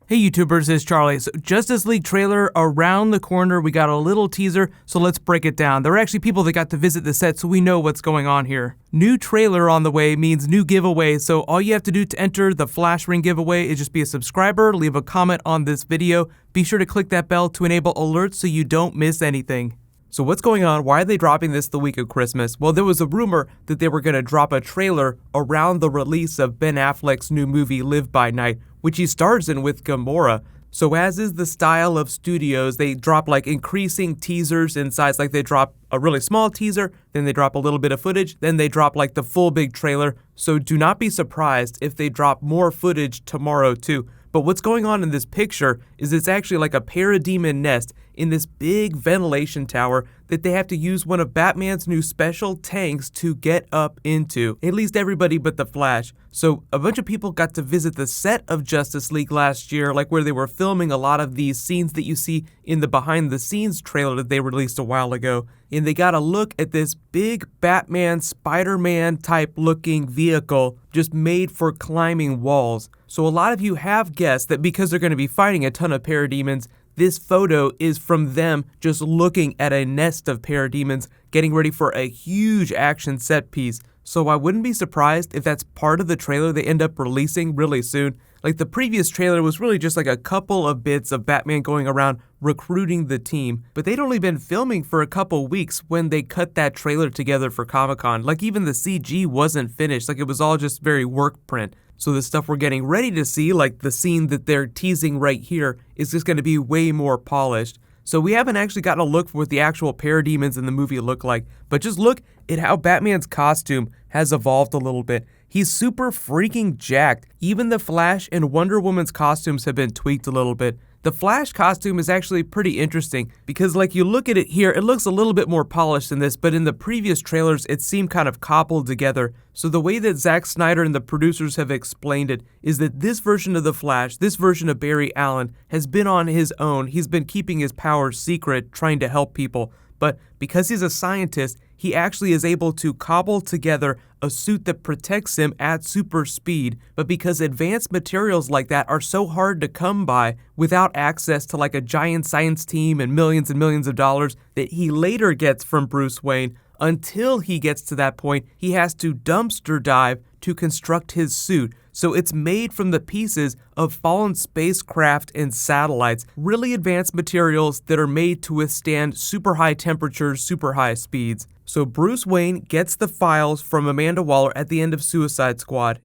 Hey YouTubers, it's Charlie. So Justice League trailer around the corner. We got a little teaser, so let's break it down. There are actually people that got to visit the set, so we know what's going on here. New trailer on the way means new giveaway, so all you have to do to enter the Flash Ring giveaway is just be a subscriber, leave a comment on this video. Be sure to click that bell to enable alerts so you don't miss anything. So what's going on? Why are they dropping this the week of Christmas? Well, there was a rumor that they were going to drop a trailer around the release of Ben Affleck's new movie Live by Night, which he stars in with Gamora. So as is the style of studios, they drop like increasing teasers in size. Like they drop a really small teaser, then they drop a little bit of footage, then they drop like the full big trailer. So do not be surprised if they drop more footage tomorrow too. But what's going on in this picture is it's actually like a parademon nest in this big ventilation tower that they have to use one of Batman's new special tanks to get up into. At least everybody but the Flash. So a bunch of people got to visit the set of Justice League last year, like where they were filming a lot of these scenes that you see in the behind the scenes trailer that they released a while ago. And they got a look at this big Batman, Spider-Man type looking vehicle just made for climbing walls. So a lot of you have guessed that because they're going to be fighting a ton of parademons, this photo is from them just looking at a nest of parademons getting ready for a huge action set piece. So I wouldn't be surprised if that's part of the trailer they end up releasing really soon. Like the previous trailer was really just like a couple of bits of Batman going around recruiting the team, but they'd only been filming for a couple weeks when they cut that trailer together for Comic-Con. Like even the CG wasn't finished, like it was all just very work print. So the stuff we're getting ready to see, like the scene that they're teasing right here, is just going to be way more polished. So we haven't actually gotten a look for what the actual parademons in the movie look like, but just look at how Batman's costume has evolved a little bit. He's super freaking jacked. Even the Flash and Wonder Woman's costumes have been tweaked a little bit. The Flash costume is actually pretty interesting because like you look at it here, it looks a little bit more polished than this, but in the previous trailers, it seemed kind of cobbled together. So the way that Zack Snyder and the producers have explained it is that this version of the Flash, this version of Barry Allen, has been on his own. He's been keeping his powers secret, trying to help people. But because he's a scientist, he actually is able to cobble together a suit that protects him at super speed. But because advanced materials like that are so hard to come by without access to like a giant science team and millions of dollars that he later gets from Bruce Wayne, until he gets to that point, he has to dumpster dive to construct his suit. So it's made from the pieces of fallen spacecraft and satellites, really advanced materials that are made to withstand super high temperatures, super high speeds. So Bruce Wayne gets the files from Amanda Waller at the end of Suicide Squad.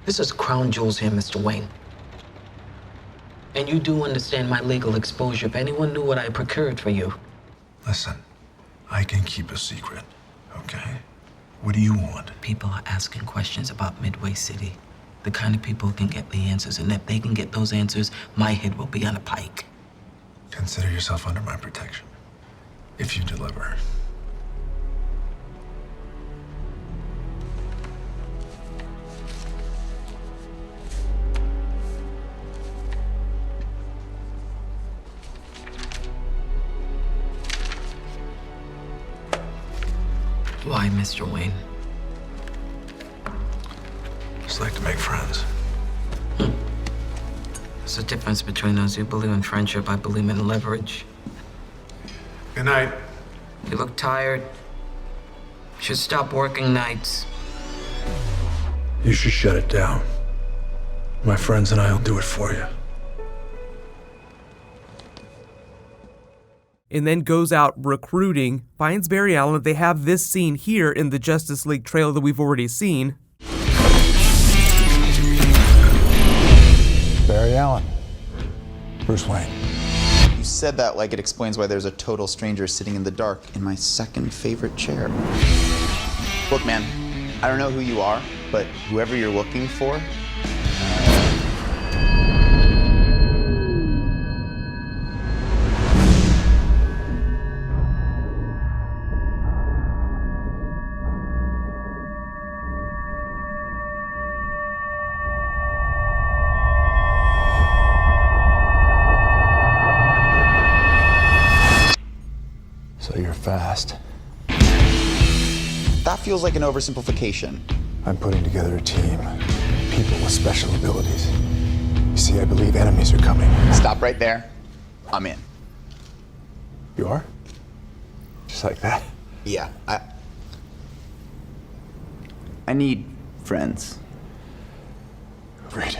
This is crown jewels here, Mr. Wayne. And you do understand my legal exposure if anyone knew what I procured for you. Listen, I can keep a secret, okay? What do you want? People are asking questions about Midway City. The kind of people who can get the answers, and if they can get those answers, my head will be on a pike. Consider yourself under my protection. If you deliver. Why, Mr. Wayne? Just like to make friends. There's a difference between us. You believe in friendship, I believe in leverage. Good night. You look tired. Should stop working nights. You should shut it down. My friends and I will do it for you. And then goes out recruiting, finds Barry Allen. They have this scene here in the Justice League trailer that we've already seen. Barry Allen. Bruce Wayne. You said that like it explains why there's a total stranger sitting in the dark in my second favorite chair. Look, man, I don't know who you are, but whoever you're looking for, So you're fast. that feels like an oversimplification. I'm putting together a team. People with special abilities. You see, crazy. I believe enemies are coming. Stop right there. I'm in. You are? Just like that? Yeah, I need friends. Great.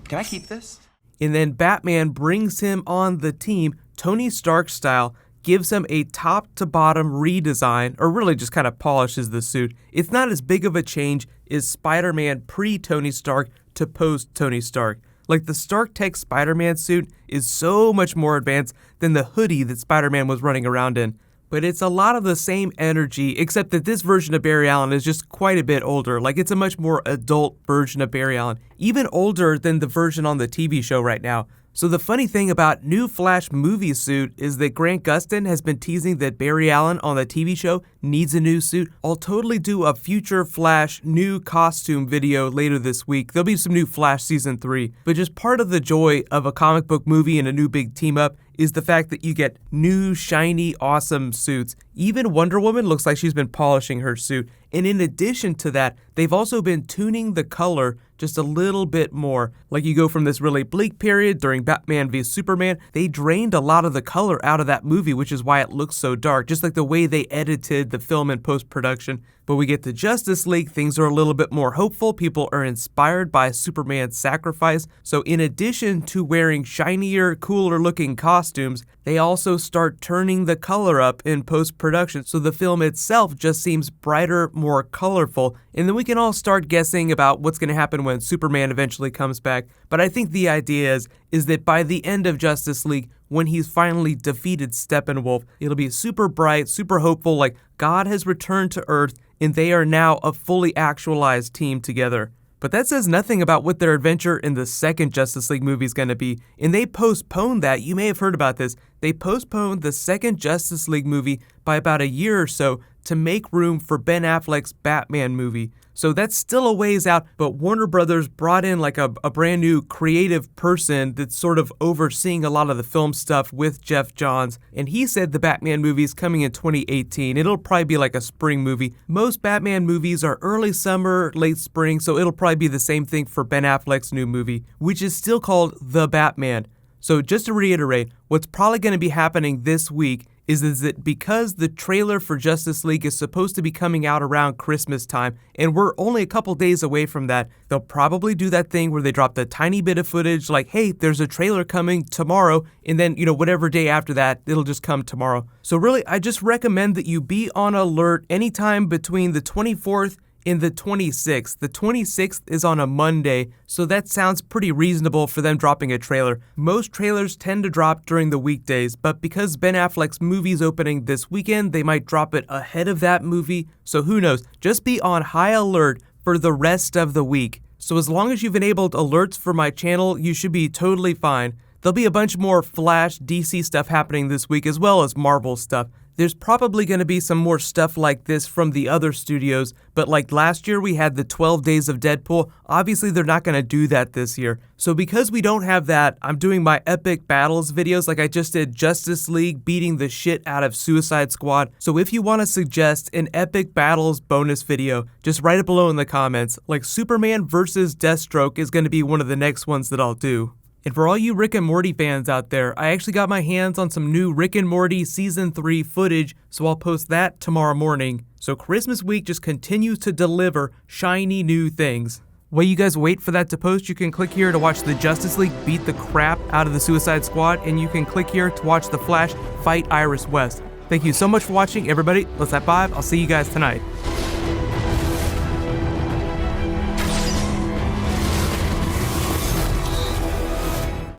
Can I keep this? And then Batman brings him on the team, Tony Stark style, gives him a top to bottom redesign, or really just kind of polishes the suit. It's not as big of a change as Spider-Man pre-Tony Stark to post-Tony Stark. Like the Stark Tech Spider-Man suit is so much more advanced than the hoodie that Spider-Man was running around in. But it's a lot of the same energy, except that this version of Barry Allen is just quite a bit older. Like it's a much more adult version of Barry Allen, even older than the version on the TV show right now. So the funny thing about new Flash movie suit is that Grant Gustin has been teasing that Barry Allen on the TV show needs a new suit. I'll totally do a future Flash new costume video later this week. There'll be some new Flash season 3, but just part of the joy of a comic book movie and a new big team up is the fact that you get new, shiny, awesome suits. Even Wonder Woman looks like she's been polishing her suit. And in addition to that, they've also been tuning the color just a little bit more. Like you go from this really bleak period during Batman v Superman, they drained a lot of the color out of that movie, which is why it looks so dark, just like the way they edited the film in post-production. But we get to Justice League, things are a little bit more hopeful. People are inspired by Superman's sacrifice. So in addition to wearing shinier, cooler looking costumes, they also start turning the color up in post-production. So the film itself just seems brighter, more colorful. And then we can all start guessing about what's going to happen when Superman eventually comes back. But I think the idea is that by the end of Justice League, when he's finally defeated Steppenwolf, it'll be super bright, super hopeful, like God has returned to Earth and they are now a fully actualized team together. But that says nothing about what their adventure in the second Justice League movie is going to be. And they postponed that. You may have heard about this. They postponed the second Justice League movie by about a year or so to make room for Ben Affleck's Batman movie. So that's still a ways out, but Warner Brothers brought in like a brand new creative person that's sort of overseeing a lot of the film stuff with Jeff Johns. And he said the Batman movie is coming in 2018. It'll probably be like a spring movie. Most Batman movies are early summer, late spring, so it'll probably be the same thing for Ben Affleck's new movie, which is still called The Batman. So just to reiterate, what's probably going to be happening this week is that because the trailer for Justice League is supposed to be coming out around Christmas time, and we're only a couple days away from that, they'll probably do that thing where they drop the tiny bit of footage like, hey, there's a trailer coming tomorrow, and then, whatever day after that, it'll just come tomorrow. So really, I just recommend that you be on alert anytime between the 24th and the 26th. The 26th is on a Monday, so that sounds pretty reasonable for them dropping a trailer. Most trailers tend to drop during the weekdays, but because Ben Affleck's movie's opening this weekend, they might drop it ahead of that movie, so who knows. Just be on high alert for the rest of the week. So as long as you've enabled alerts for my channel, you should be totally fine. There'll be a bunch more Flash, DC stuff happening this week, as well as Marvel stuff. There's probably going to be some more stuff like this from the other studios, but like last year we had the 12 Days of Deadpool, obviously they're not going to do that this year. So because we don't have that, I'm doing my epic battles videos like I just did Justice League beating the shit out of Suicide Squad. So if you want to suggest an epic battles bonus video, just write it below in the comments. Like Superman versus Deathstroke is going to be one of the next ones that I'll do. And for all you Rick and Morty fans out there, I actually got my hands on some new Rick and Morty Season 3 footage, so I'll post that tomorrow morning. So Christmas week just continues to deliver shiny new things. While you guys wait for that to post, you can click here to watch the Justice League beat the crap out of the Suicide Squad, and you can click here to watch the Flash fight Iris West. Thank you so much for watching, everybody. Let's high five. I'll see you guys tonight.